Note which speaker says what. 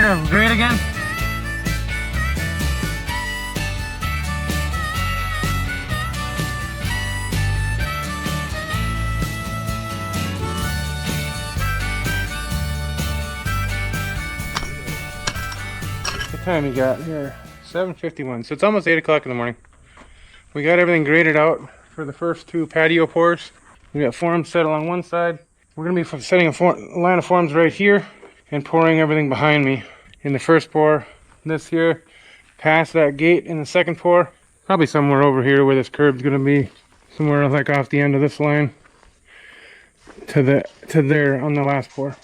Speaker 1: grade again? What time we got here? 7:51. So it's almost 8 o'clock in the morning. We got everything graded out for the first 2 patio pours. We got forms set along one side. We're going to be setting a line of forms right here and pouring everything behind me. In the first pour, this here, past that gate in the second pour. Probably somewhere over here where this curb's going to be. Somewhere like off the end of this line to there on the last pour.